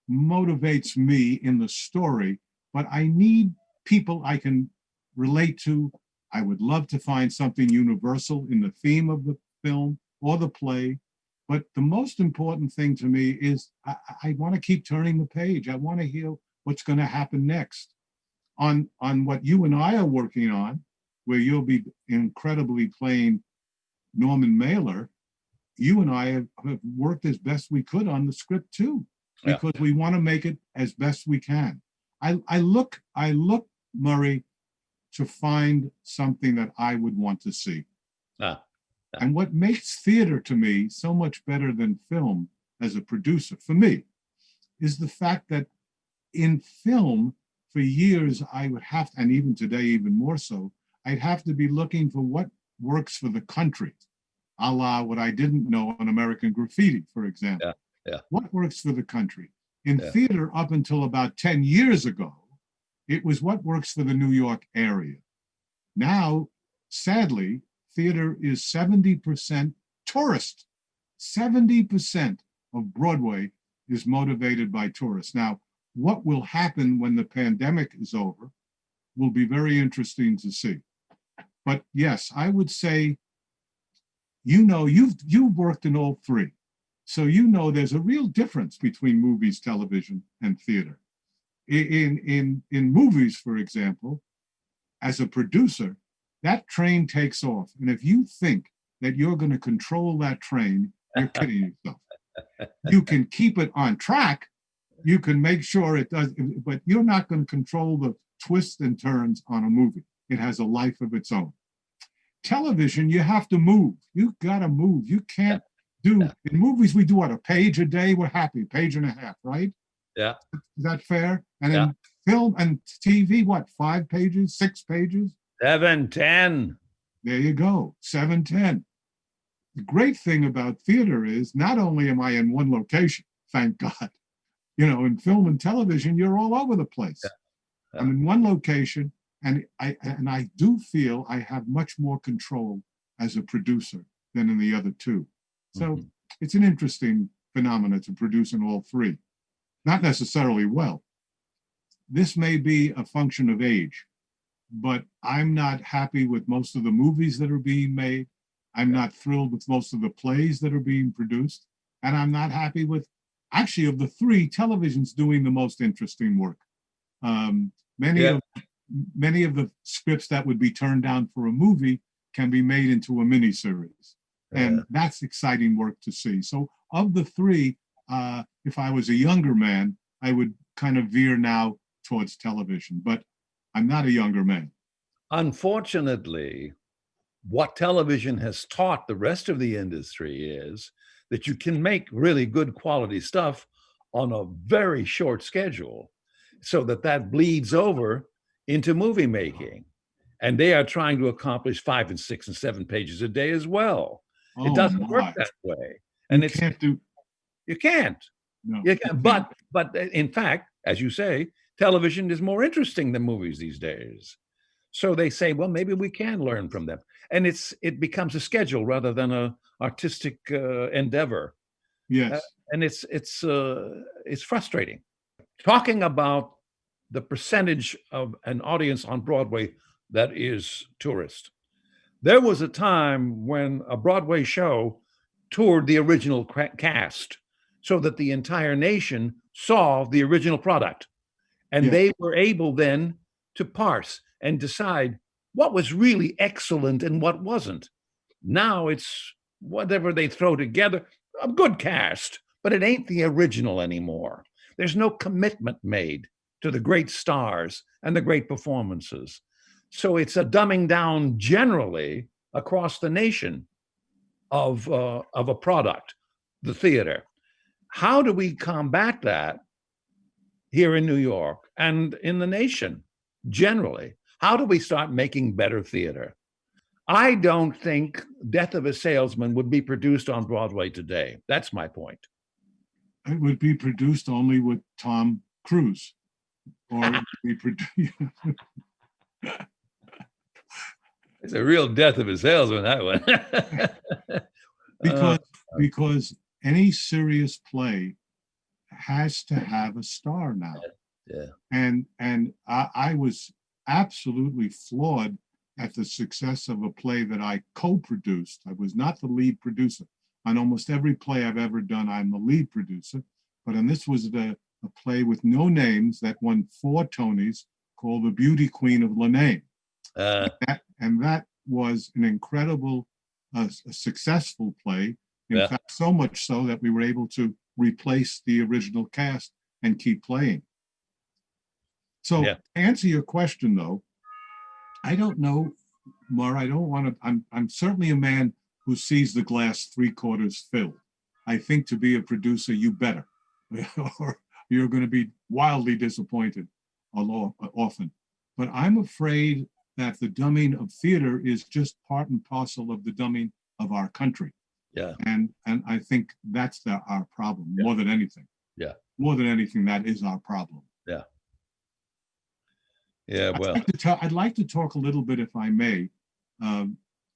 motivates me in the story, but I need people I can relate to. I would love to find something universal in the theme of the film or the play. But the most important thing to me is I want to keep turning the page. I want to hear what's going to happen next. On what you and I are working on, where you'll be incredibly playing Norman Mailer, you and I have worked as best we could on the script too, because we want to make it as best we can. I look, Murray, to find something that I would want to see. And what makes theater to me so much better than film as a producer, for me, is the fact that in film, for years, I would have, and even today, even more so, I'd have to be looking for what works for the country, a la what I didn't know on American Graffiti, for example. What works for the country? In theater, up until about 10 years ago, it was what works for the New York area. Now, sadly, theater is 70% tourist. 70% of Broadway is motivated by tourists. Now, what will happen when the pandemic is over will be very interesting to see. But yes, I would say, you know, you've worked in all three. So you know there's a real difference between movies, television, and theater. In movies, for example, as a producer, that train takes off. And if you think that you're going to control that train, you're kidding yourself. You can keep it on track. You can make sure it does, but you're not going to control the twists and turns on a movie. It has a life of its own. Television, you have to move. You got to move. You can't do, in movies, we do what, a page a day? We're happy, page and a half, right? Yeah. Is that fair? And in film and TV, what, 5 pages, 6 pages? 7, 10. There you go, 7, 10. The great thing about theater is not only am I in one location, thank God, you know, in film and television, you're all over the place. I'm in one location, and I do feel I have much more control as a producer than in the other two. So it's an interesting phenomenon to produce in all three. Not necessarily well. This may be a function of age, but I'm not happy with most of the movies that are being made. I'm not thrilled with most of the plays that are being produced. And I'm not happy with, actually, of the three, television's doing the most interesting work. Many of the scripts that would be turned down for a movie can be made into a miniseries. And that's exciting work to see. So of the three, if I was a younger man, I would kind of veer now towards television, but I'm not a younger man. Unfortunately, what television has taught the rest of the industry is that you can make really good quality stuff on a very short schedule, so that bleeds over into movie making. And they are trying to accomplish 5 and 6 and 7 pages a day as well. It doesn't work that way. And you can't. No, you can't. But in fact, as you say, television is more interesting than movies these days. So they say, well, maybe we can learn from them. And it becomes a schedule rather than a artistic endeavor. Yes. And it's frustrating. Talking about the percentage of an audience on Broadway that is tourist. There was a time when a Broadway show toured the original cast so that the entire nation saw the original product. And they were able then to parse and decide what was really excellent and what wasn't. Now it's whatever they throw together, a good cast, but it ain't the original anymore. There's no commitment made to the great stars and the great performances. So it's a dumbing down generally across the nation of a product, the theater. How do we combat that here in New York and in the nation generally? How do we start making better theater? I don't think Death of a Salesman would be produced on Broadway today. That's my point. It would be produced only with Tom Cruise. Or it would be produced. It's a real death of a salesman, that one. Uh, because because any serious play has to have a star now. yeah. And I was absolutely floored at the success of a play that I co-produced. I was not the lead producer. On almost every play I've ever done, I'm the lead producer. But on this was a play with no names that won 4 Tonys called The Beauty Queen of Lanaine. And that was an incredible, a successful play. In fact, so much so that we were able to replace the original cast and keep playing. So to answer your question, though, I don't know, Mar. I don't want to. I'm certainly a man who sees the glass 3/4 filled. I think to be a producer, you better, or you're going to be wildly disappointed often. But I'm afraid that the dumbing of theater is just part and parcel of the dumbing of our country. Yeah. And I think that's our problem more than anything. Yeah. More than anything, that is our problem. Yeah. Yeah. Well, I'd like to talk a little bit, if I may,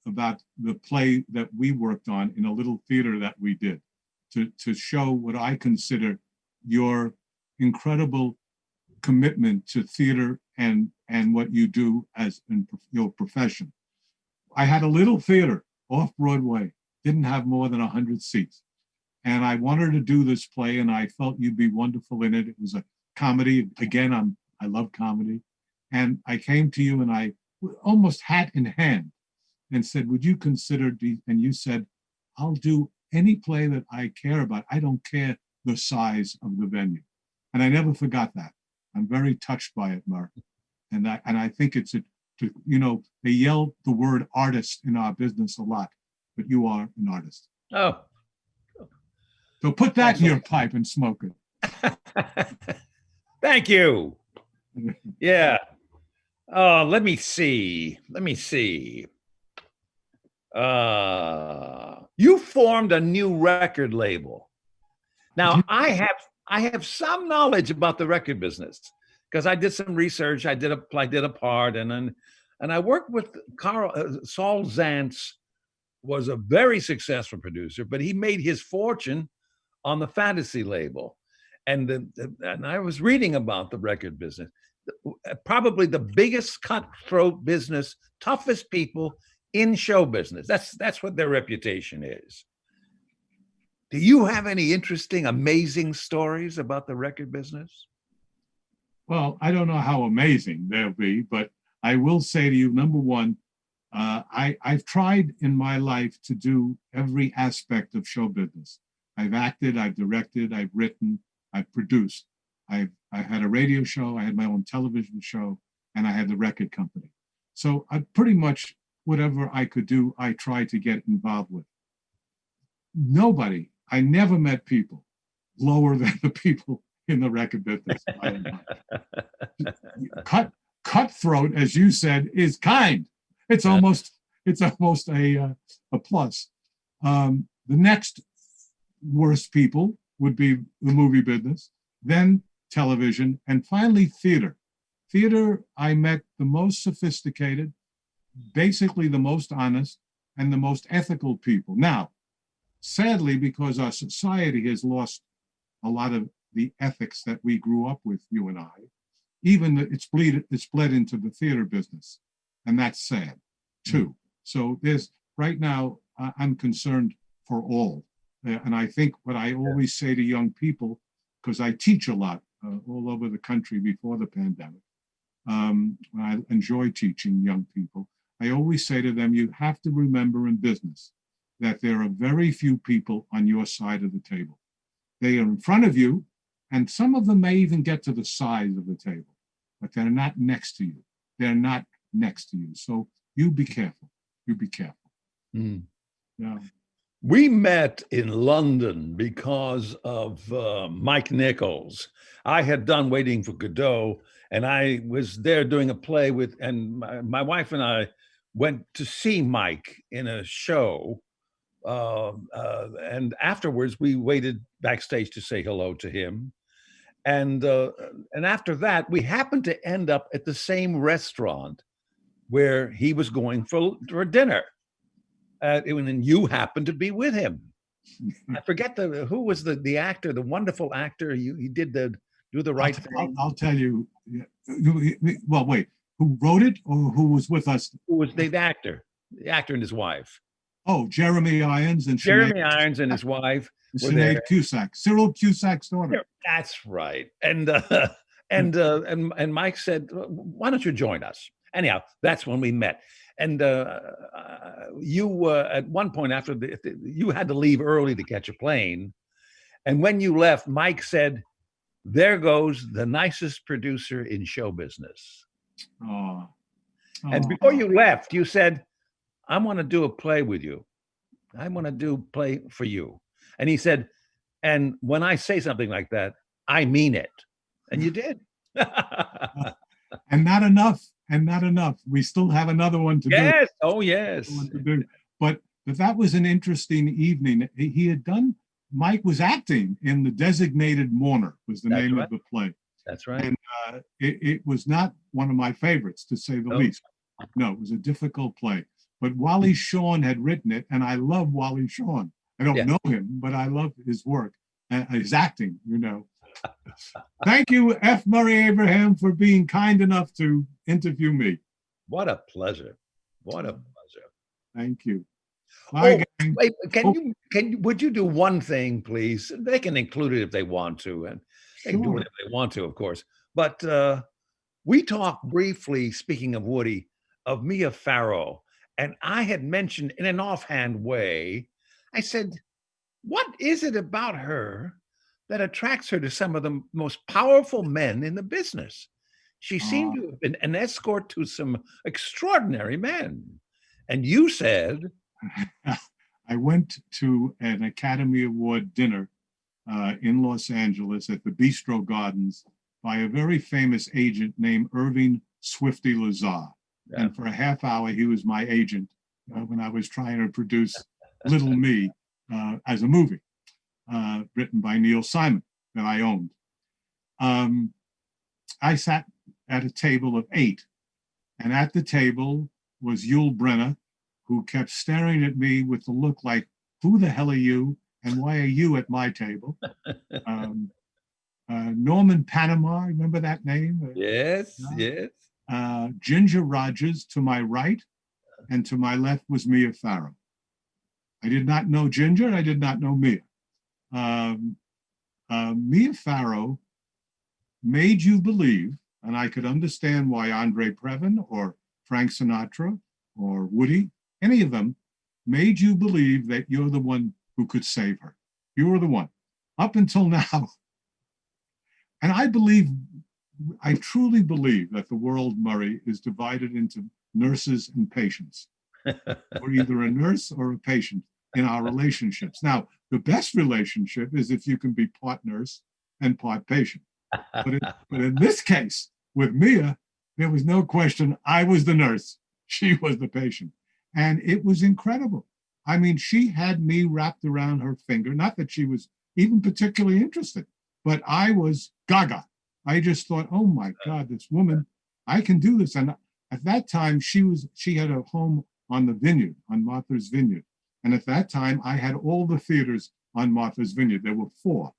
about the play that we worked on in a little theater that we did to show what I consider your incredible commitment to theater and what you do as in your profession. I had a little theater off Broadway, didn't have more than 100 seats. And I wanted to do this play and I felt you'd be wonderful in it. It was a comedy. Again, I love comedy. And I came to you and I almost hat in hand and said, would you consider, and you said, I'll do any play that I care about. I don't care the size of the venue. And I never forgot that. I'm very touched by it, Mark. And I think it's they yell the word artist in our business a lot, but you are an artist. Oh. So put that in your pipe and smoke it. Thank you. Yeah. Oh, let me see. You formed a new record label. Now, I have some knowledge about the record business because I did some research. I did a part, and I worked with Saul Zaentz. Was a very successful producer, but he made his fortune on the fantasy label. And I was reading about the record business. Probably the biggest cutthroat business, toughest people in show business. That's what their reputation is. Do you have any interesting, amazing stories about the record business? Well, I don't know how amazing they'll be, but I will say to you, number one, I've tried in my life to do every aspect of show business. I've acted, I've directed, I've written, I've produced. I had a radio show, I had my own television show, and I had the record company. So I pretty much, whatever I could do, I tried to get involved with. I never met people lower than the people in the record business. Cutthroat, as you said, is kind. It's almost a plus. The next worst people would be the movie business, then television, and finally theater. Theater, I met the most sophisticated, basically the most honest, and the most ethical people. Now, sadly, because our society has lost a lot of the ethics that we grew up with, you and I, it's bled into the theater business. And that's sad too. So right now, I'm concerned for all. And I think what I always say to young people, because I teach a lot all over the country before the pandemic, I enjoy teaching young people. I always say to them, you have to remember in business that there are very few people on your side of the table. They are in front of you, and some of them may even get to the side of the table, but they're not next to you. They're not next to you. So you be careful. You be careful. Mm. Yeah. We met in London because of Mike Nichols. I had done Waiting for Godot, and I was there doing a play and my wife and I went to see Mike in a show. And afterwards, we waited backstage to say hello to him. And after that, we happened to end up at the same restaurant where he was going for dinner. And you happened to be with him. I forget who was the actor, the wonderful actor. He did do the right thing. I'll tell you. Well, wait. Who wrote it, or who was with us? Who was the actor? The actor and his wife. Oh, Jeremy Irons and Jeremy Irons and his wife. Sinead Cusack, Cyril Cusack's daughter. That's right. And Mike said, "Why don't you join us?" Anyhow, that's when we met. And you at one point after you had to leave early to catch a plane, and when you left, Mike said, "There goes the nicest producer in show business." Oh. And before you left, you said, "I want to do a play with you. I want to do a play for you." And he said, "And when I say something like that, I mean it." And you did. And not enough. And not enough. We still have another one to do. Yes. Oh, yes. But that was an interesting evening. He had done, Mike was acting in The Designated Mourner, was the name of the play. That's right. And it was not one of my favorites, to say the least. No, it was a difficult play. But Wally Shawn had written it, and I love Wally Shawn. I don't know him, but I love his work, his acting, you know. Thank you, F. Murray Abraham, for being kind enough to interview me. What a pleasure. What a pleasure. Thank you. Bye, gang. Wait, would you do one thing, please? They can include it if they want to, and they can do whatever they want to, of course. But we talked briefly, speaking of Woody, of Mia Farrow, and I had mentioned in an offhand way, I said, what is it about her that attracts her to some of the most powerful men in the business? She seemed to have been an escort to some extraordinary men. And you said... I went to an Academy Award dinner in Los Angeles at the Bistro Gardens by a very famous agent named Irving Swifty Lazar. Yeah. And for a half hour, he was my agent when I was trying to produce Little Me as a movie. Written by Neil Simon that I owned. I sat at a table of 8, and at the table was Yul Brynner, who kept staring at me with the look like, who the hell are you, and why are you at my table? Norman Panama, remember that name? Yes, yes. Ginger Rogers to my right, and to my left was Mia Farrow. I did not know Ginger, I did not know Mia. Mia Farrow made you believe, and I could understand why Andre Previn or Frank Sinatra or Woody, any of them, made you believe that you're the one who could save her. You were the one, up until now. And I truly believe that the world, Murray, is divided into nurses and patients. We're either a nurse or a patient in our relationships. Now, the best relationship is if you can be part nurse and part patient. But in this case, with Mia, there was no question. I was the nurse. She was the patient. And it was incredible. I mean, she had me wrapped around her finger. Not that she was even particularly interested, but I was gaga. I just thought, oh my God, this woman, I can do this. And at that time, she had a home on the vineyard, on Martha's Vineyard. And at that time, I had all the theaters on Martha's Vineyard. There were 4,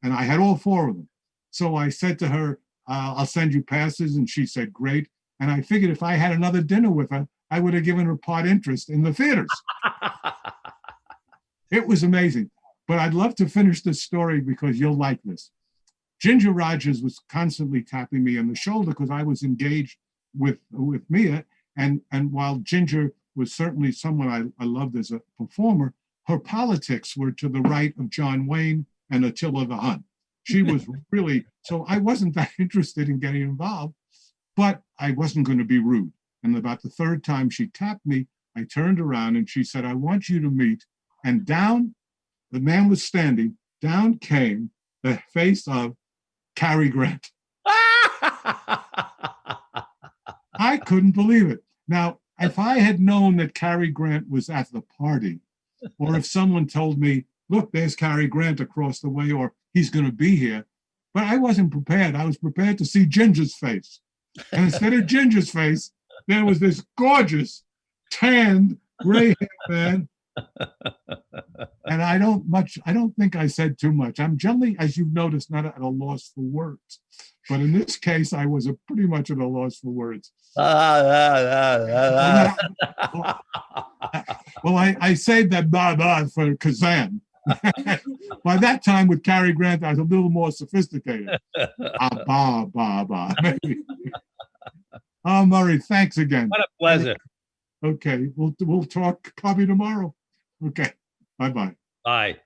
and I had all 4 of them. So I said to her, I'll send you passes. And she said, great. And I figured if I had another dinner with her, I would have given her part interest in the theaters. It was amazing. But I'd love to finish this story because you'll like this. Ginger Rogers was constantly tapping me on the shoulder because I was engaged with Mia. And while Ginger was certainly someone I loved as a performer, her politics were to the right of John Wayne and Attila the Hun. She was really, so I wasn't that interested in getting involved, but I wasn't going to be rude. And about the 3rd time she tapped me, I turned around and she said, I want you to meet. And down, the man was standing, down came the face of Cary Grant. I couldn't believe it. Now, if I had known that Cary Grant was at the party, or if someone told me, look, there's Cary Grant across the way, or he's going to be here, but I wasn't prepared. I was prepared to see Ginger's face. And instead of Ginger's face, there was this gorgeous, tanned, gray-haired man. And I don't think I said too much. I'm generally, as you've noticed, not at a loss for words. But in this case, I was pretty much at a loss for words. Well, I saved that ba-ba for Kazan. By that time, with Cary Grant, I was a little more sophisticated. Ba-ba-ba, maybe. Oh, Murray, thanks again. What a pleasure. Okay, we'll talk probably tomorrow. Okay, bye-bye. Bye.